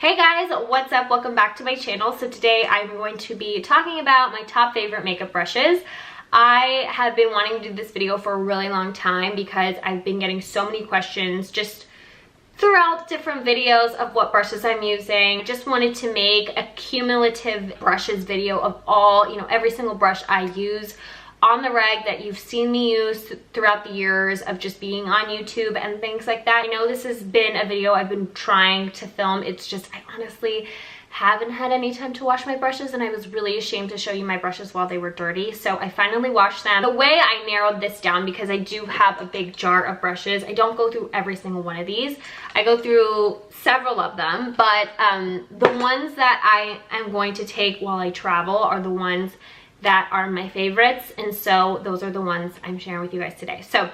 Hey guys, what's up? Welcome back to my channel. So today I'm going to be talking about my top favorite makeup brushes. I have been wanting to do this video for a really long time because I've been getting so many questions just throughout different videos of what brushes I'm using. Just wanted to make a cumulative brushes video of all, every single brush I use on the reg that you've seen me use throughout the years of just being on YouTube and things like that. I know this has been a video I've been trying to film. It's just I honestly haven't had any time to wash my brushes, and I was really ashamed to show you my brushes while they were dirty, so I finally washed them. The way I narrowed this down, because I do have a big jar of brushes, I don't go through every single one of these. I go through several of them, but the ones that I am going to take while I travel are the ones that are my favorites, and so those are the ones I'm sharing with you guys today. So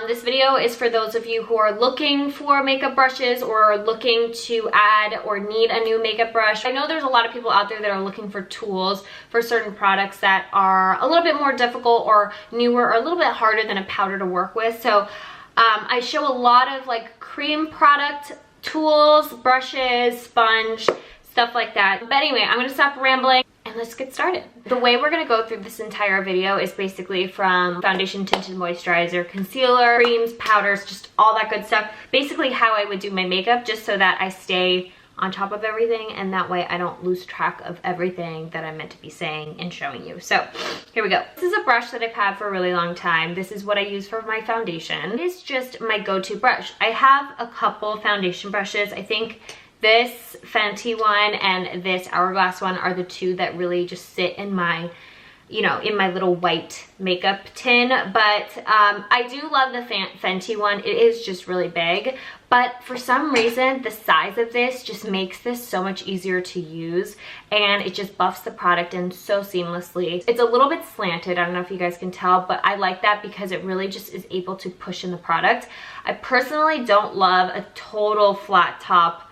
this video is for those of you who are looking for makeup brushes or looking to add or need a new makeup brush. I know there's a lot of people out there that are looking for tools for certain products that are a little bit more difficult or newer or a little bit harder than a powder to work with. So I show a lot of like cream product tools, brushes, sponge, stuff like that. But anyway, I'm gonna stop rambling and let's get started. The way we're gonna go through this entire video is basically from foundation, tinted moisturizer, concealer, creams, powders, just all that good stuff. Basically how I would do my makeup, just so that I stay on top of everything, and that way I don't lose track of everything that I'm meant to be saying and showing you. So here we go. This is a brush that I've had for a really long time. This is what I use for my foundation. It is just my go-to brush. I have a couple foundation brushes. I think this Fenty one and this Hourglass one are the two that really just sit in my, in my little white makeup tin. But I do love the Fenty one. It is just really big. But for some reason, the size of this just makes this so much easier to use, and it just buffs the product in so seamlessly. It's a little bit slanted, I don't know if you guys can tell, but I like that because it really just is able to push in the product. I personally don't love a total flat top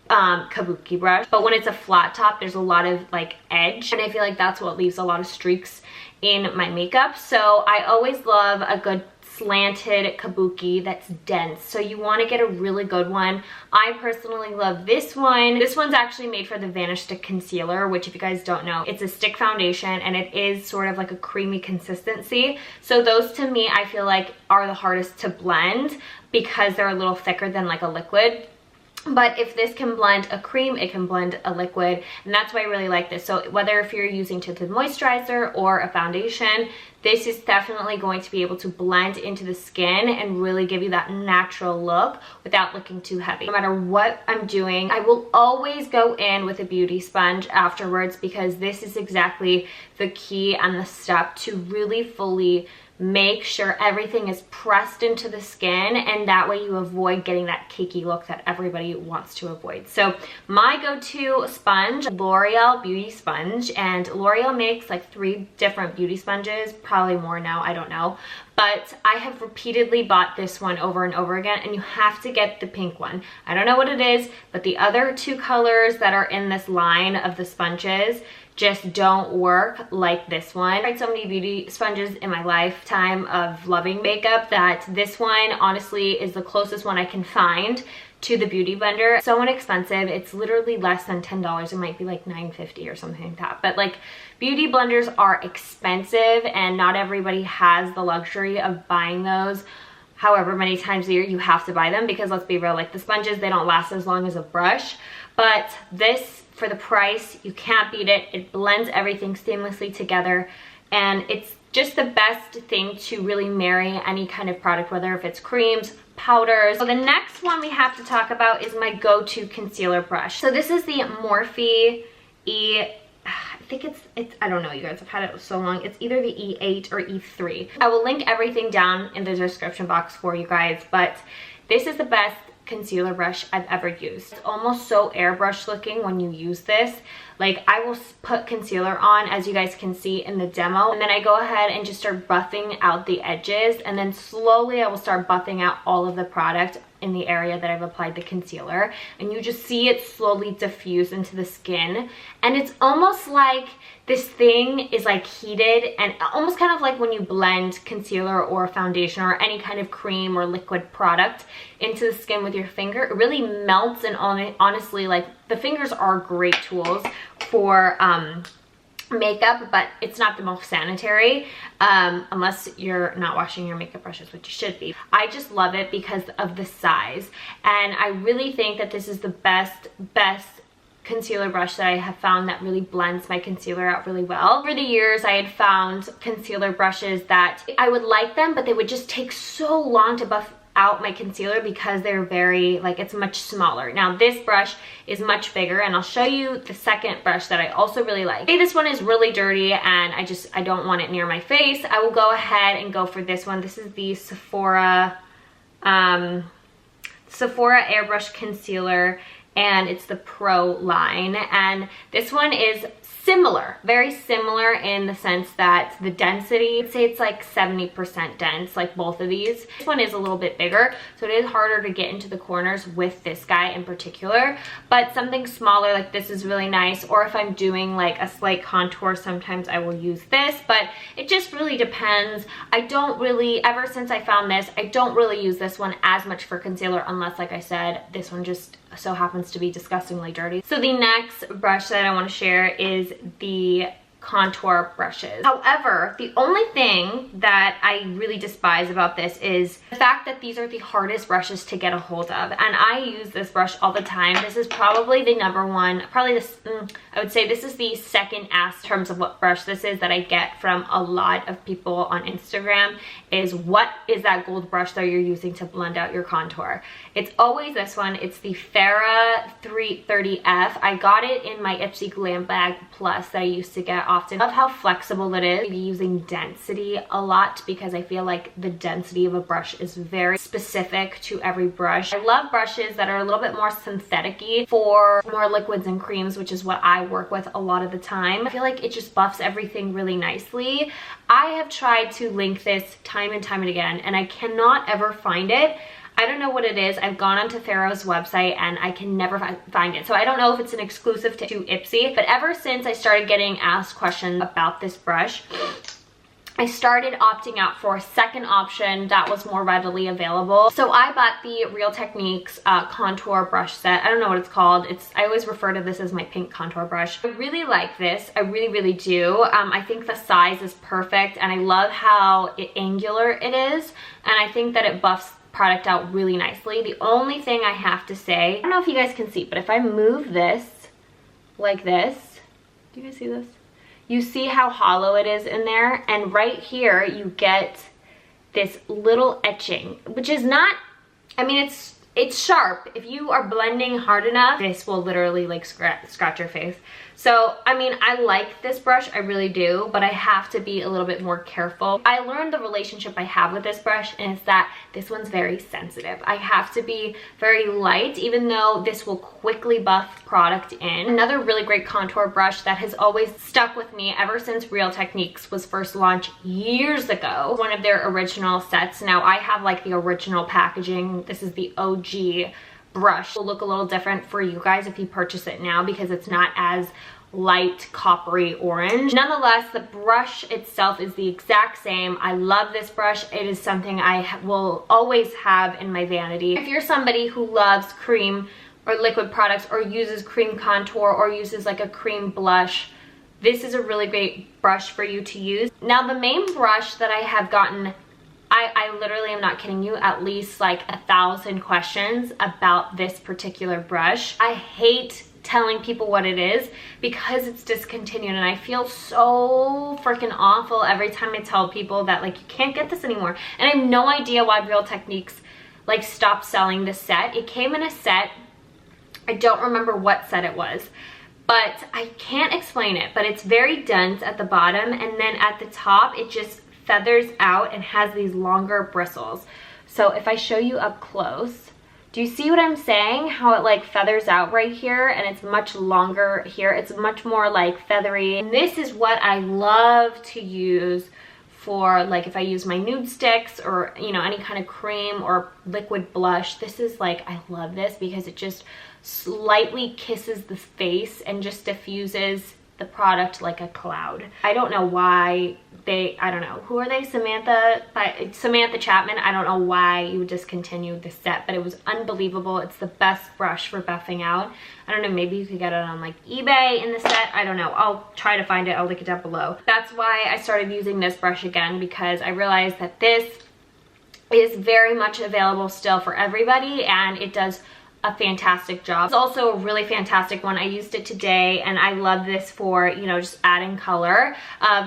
kabuki brush, but when it's a flat top, there's a lot of like edge, and I feel like that's what leaves a lot of streaks in my makeup. So I always love a good slanted kabuki that's dense, so you want to get a really good one. I personally love this one. This one's actually made for the Vanish Stick Concealer, which if you guys don't know, it's a stick foundation and it is sort of like a creamy consistency. So those to me I feel like are the hardest to blend because they're a little thicker than like a liquid. But if this can blend a cream, it can blend a liquid, and that's why I really like this. So whether if you're using tinted moisturizer or a foundation, this is definitely going to be able to blend into the skin and really give you that natural look without looking too heavy. No matter what I'm doing, I will always go in with a beauty sponge afterwards, because this is exactly the key and the step to really fully make sure everything is pressed into the skin, and that way you avoid getting that cakey look that everybody wants to avoid. So my go-to sponge, L'Oreal Beauty Sponge, and L'Oreal makes like 3 different beauty sponges, probably more now, I don't know. But I have repeatedly bought this one over and over again, and you have to get the pink one. I don't know what it is, but the other 2 colors that are in this line of the sponges just don't work like this one. I've tried so many beauty sponges in my lifetime of loving makeup that this one honestly is the closest one I can find to the Beauty Blender. So inexpensive. It's literally less than $10. It might be like $9.50 or something like that. But like, beauty blenders are expensive, and not everybody has the luxury of buying those however many times a year you have to buy them, because let's be real, like the sponges, they don't last as long as a brush. But this, for the price, you can't beat it. It blends everything seamlessly together, and it's just the best thing to really marry any kind of product, whether if it's creams, powders. So the next one we have to talk about is my go-to concealer brush. So this is the Morphe I think it's I don't know, you guys, I've had it so long. It's either the E8 or E3. I will link everything down in the description box for you guys, but this is the best concealer brush I've ever used. It's almost so airbrush looking when you use this. Like, I will put concealer on, as you guys can see in the demo, and then I go ahead and just start buffing out the edges, and then slowly I will start buffing out all of the product in the area that I've applied the concealer, and you just see it slowly diffuse into the skin, and it's almost like this thing is like heated, and almost kind of like when you blend concealer or foundation or any kind of cream or liquid product into the skin with your finger. It really melts, and honestly, like, the fingers are great tools for makeup, but it's not the most sanitary unless you're not washing your makeup brushes, which you should be. I just love it because of the size, and I really think that this is the best concealer brush that I have found that really blends my concealer out really well. Over the years, I had found concealer brushes that I would like them, but they would just take so long to buff out my concealer because they're very, like, it's much smaller. Now this brush is much bigger, and I'll show you the second brush that I also really like. Okay, this one is really dirty and I don't want it near my face. I will go ahead and go for this one. This is the Sephora Airbrush Concealer, and it's the Pro line, and this one is similar, very similar in the sense that the density, I'd say it's like 70% dense, like both of these. This one is a little bit bigger, so it is harder to get into the corners with this guy in particular, but something smaller like this is really nice. Or if I'm doing like a slight contour, sometimes I will use this, but it just really depends. I don't really, ever since I found this, I don't really use this one as much for concealer, unless, like I said, this one just so happens to be disgustingly dirty. So the next brush that I want to share is the contour brushes. However, the only thing that I really despise about this is the fact that these are the hardest brushes to get a hold of, and I use this brush all the time. This is probably the number one, probably this, I would say this is the second asked in terms of what brush this is that I get from a lot of people on Instagram, is what is that gold brush that you're using to blend out your contour? It's always this one. It's the Farah 330F. I got it in my Ipsy Glam Bag Plus that I used to get often. I love how flexible it is. I'm using density a lot because I feel like the density of a brush is very specific to every brush. I love brushes that are a little bit more synthetic-y for more liquids and creams, which is what I work with a lot of the time. I feel like it just buffs everything really nicely. I have tried to link this time and time and again, and I cannot ever find it. I don't know what it is. I've gone onto Farah's website and I can never find it. So I don't know if it's an exclusive to Ipsy, but ever since I started getting asked questions about this brush, I started opting out for a second option that was more readily available. So I bought the Real Techniques contour brush set. I don't know what it's called. I always refer to this as my pink contour brush. I really like this. I really, really do. I think the size is perfect, and I love how angular it is, and I think that it buffs product out really nicely. The only thing I have to say, I don't know if you guys can see, but if I move this like this, do you guys see this? You see how hollow it is in there, and right here you get this little etching, which is not, I mean, it's sharp. If you are blending hard enough, this will literally like scratch your face. So, I mean, I like this brush, I really do, but I have to be a little bit more careful. I learned the relationship I have with this brush, and it's that this one's very sensitive. I have to be very light, even though this will quickly buff product in. Another really great contour brush that has always stuck with me ever since Real Techniques was first launched years ago. One of their original sets. Now, I have like the original packaging. This is the OG brush. It will look a little different for you guys if you purchase it now because it's not as light coppery orange. Nonetheless, the brush itself is the exact same. I love this brush. It is something I will always have in my vanity. If you're somebody who loves cream or liquid products, or uses cream contour, or uses like a cream blush, this is a really great brush for you to use. Now, the main brush that I have gotten, I literally am not kidding you, at least like 1,000 questions about this particular brush. I hate telling people what it is because it's discontinued, and I feel so freaking awful every time I tell people that like you can't get this anymore. And I have no idea why Real Techniques like stopped selling this set. It came in a set. I don't remember what set it was, but I can't explain it, but it's very dense at the bottom, and then at the top it just feathers out and has these longer bristles. So if I show you up close, do you see what I'm saying? How it like feathers out right here, and it's much longer here. It's much more like feathery. And this is what I love to use for like if I use my nude sticks or, you know, any kind of cream or liquid blush. This is like, I love this because it just slightly kisses the face and just diffuses the product like a cloud. I don't know why I don't know, who are they? Samantha Chapman. I don't know why you discontinued the set, but it was unbelievable. It's the best brush for buffing out. I don't know, maybe you could get it on like eBay in the set. I don't know. I'll try to find it. I'll link it down below. That's why I started using this brush again, because I realized that this is very much available still for everybody, and it does a fantastic job. It's also a really fantastic one. I used it today and I love this for, you know, just adding color.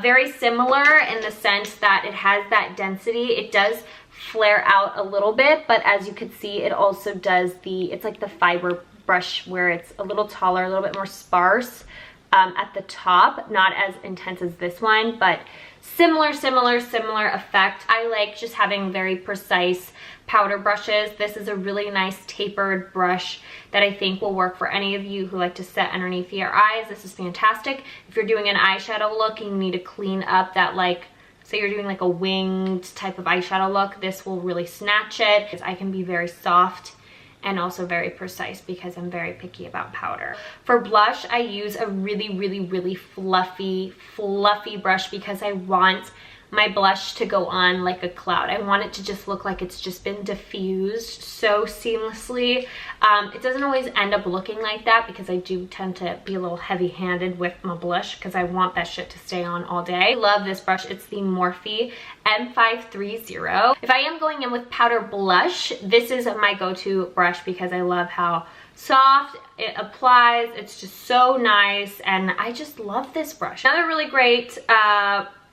Very similar in the sense that it has that density. It does flare out a little bit, but as you can see, it also does it's like the fiber brush where it's a little taller, a little bit more sparse at the top, not as intense as this one, but similar effect. I like just having very precise powder brushes. This is a really nice tapered brush that I think will work for any of you who like to set underneath your eyes. This is fantastic. If you're doing an eyeshadow look and you need to clean up that, like, say you're doing like a winged type of eyeshadow look, this will really snatch it, because I can be very soft and also very precise because I'm very picky about powder. For blush, I use a really fluffy brush because I want my blush to go on like a cloud. I want it to just look like it's just been diffused so seamlessly. It doesn't always end up looking like that because I do tend to be a little heavy-handed with my blush because I want that shit to stay on all day. I love this brush. It's the Morphe M530. If I am going in with powder blush, this is my go-to brush because I love how soft it applies. It's just so nice, and I just love this brush. Another really great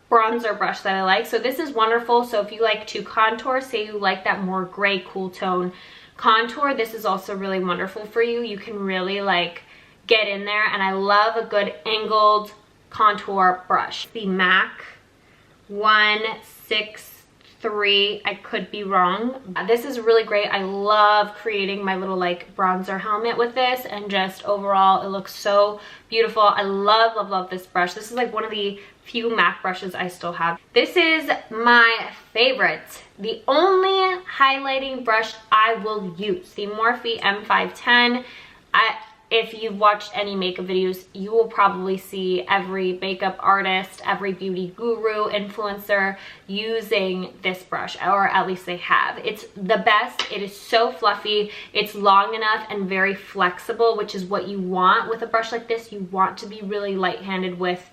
bronzer brush that I like. So this is wonderful. So if you like to contour, say you like that more gray cool tone contour, this is also really wonderful for you. You can really like get in there, and I love a good angled contour brush. The MAC 163, I could be wrong. This is really great. I love creating my little like bronzer helmet with this, and just overall it looks so beautiful. I love this brush. This is like one of the few MAC brushes I still have. This is my favorite, the only highlighting brush I will use, the Morphe M510. If you've watched any makeup videos, you will probably see every makeup artist, every beauty guru, influencer using this brush, or at least they have. It's the best. It is so fluffy. It's long enough and very flexible, which is what you want with a brush like this. You want to be really light-handed with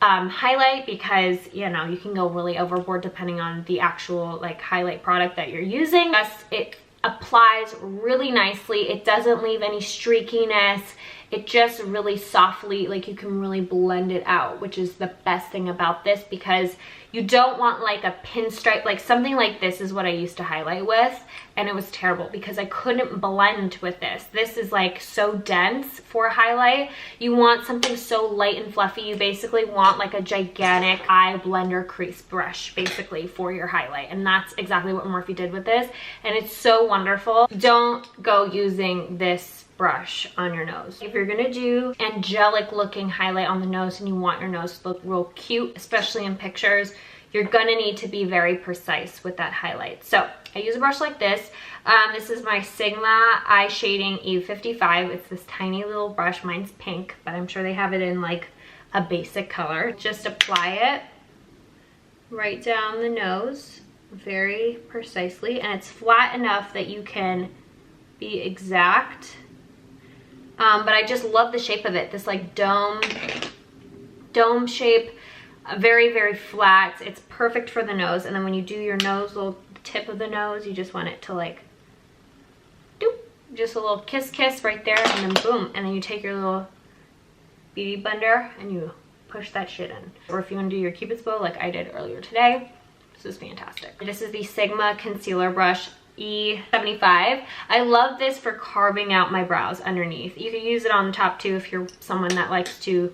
highlight, because you know you can go really overboard depending on the actual like highlight product that you're using. It applies really nicely. It doesn't leave any streakiness. It just really softly, like you can really blend it out, which is the best thing about this, because you don't want like a pinstripe, like something like this is what I used to highlight with, and it was terrible because I couldn't blend with this. This is like so dense for highlight. You want something so light and fluffy. You basically want like a gigantic eye blender crease brush basically for your highlight, and that's exactly what Morphe did with this, and it's so wonderful. Don't go using this brush on your nose. If you're gonna do angelic looking highlight on the nose and you want your nose to look real cute, especially in pictures, you're gonna need to be very precise with that highlight. So I use a brush like this. This is my Sigma Eye Shading E55. It's this tiny little brush. Mine's pink, but I'm sure they have it in like a basic color. Just apply it right down the nose very precisely, and it's flat enough that you can be exact. But I just love the shape of it. This like dome shape, very flat. It's perfect for the nose. And then when you do your nose, little tip of the nose, you just want it to like, doop, just a little kiss right there, and then boom. And then you take your little beauty blender and you push that shit in. Or if you want to do your Cupid's bow like I did earlier today, this is fantastic. This is the Sigma concealer brush E75. I love this for carving out my brows underneath. You can use it on the top too if you're someone that likes to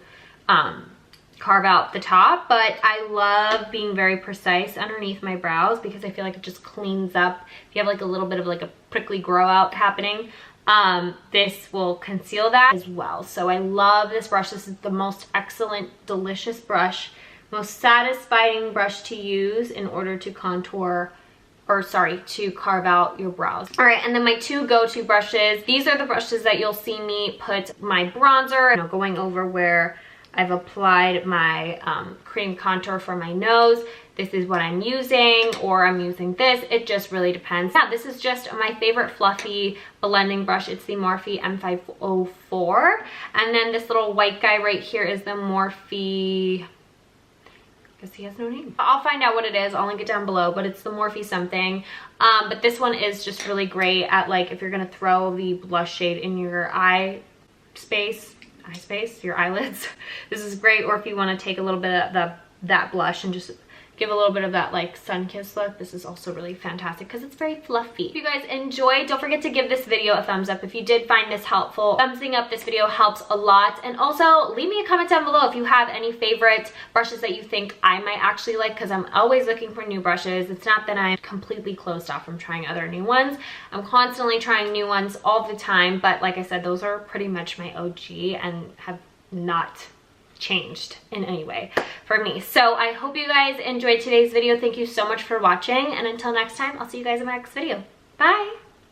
carve out the top, but I love being very precise underneath my brows because I feel like it just cleans up. If you have like a little bit of like a prickly grow out happening, this will conceal that as well. So I love this brush. This is the most excellent, delicious brush most satisfying brush to use in order to contour, or sorry, to carve out your brows. All right, and then my two go-to brushes. These are the brushes that you'll see me put my bronzer, you know, going over where I've applied my cream contour for my nose. This is what I'm using, or I'm using this. It just really depends. Yeah, this is just my favorite fluffy blending brush. It's the Morphe M504. And then this little white guy right here is the Morphe, I guess he has no name. I'll find out what it is. I'll link it down below, but it's the Morphe something. But this one is just really great at, like, if you're gonna throw the blush shade in your eye space, your eyelids. This is great. Or if you want to take a little bit of that blush and just give a little bit of that like sun-kissed look, this is also really fantastic because it's very fluffy. If you guys enjoyed, don't forget to give this video a thumbs up. If you did find this helpful, thumbsing up this video helps a lot. And also leave me a comment down below if you have any favorite brushes that you think I might actually like, because I'm always looking for new brushes. It's not that I'm completely closed off from trying other new ones. I'm constantly trying new ones all the time, but like I said, those are pretty much my OG and have not changed in any way for me. So I hope you guys enjoyed today's video. Thank you so much for watching, and until next time, I'll see you guys in my next video. Bye.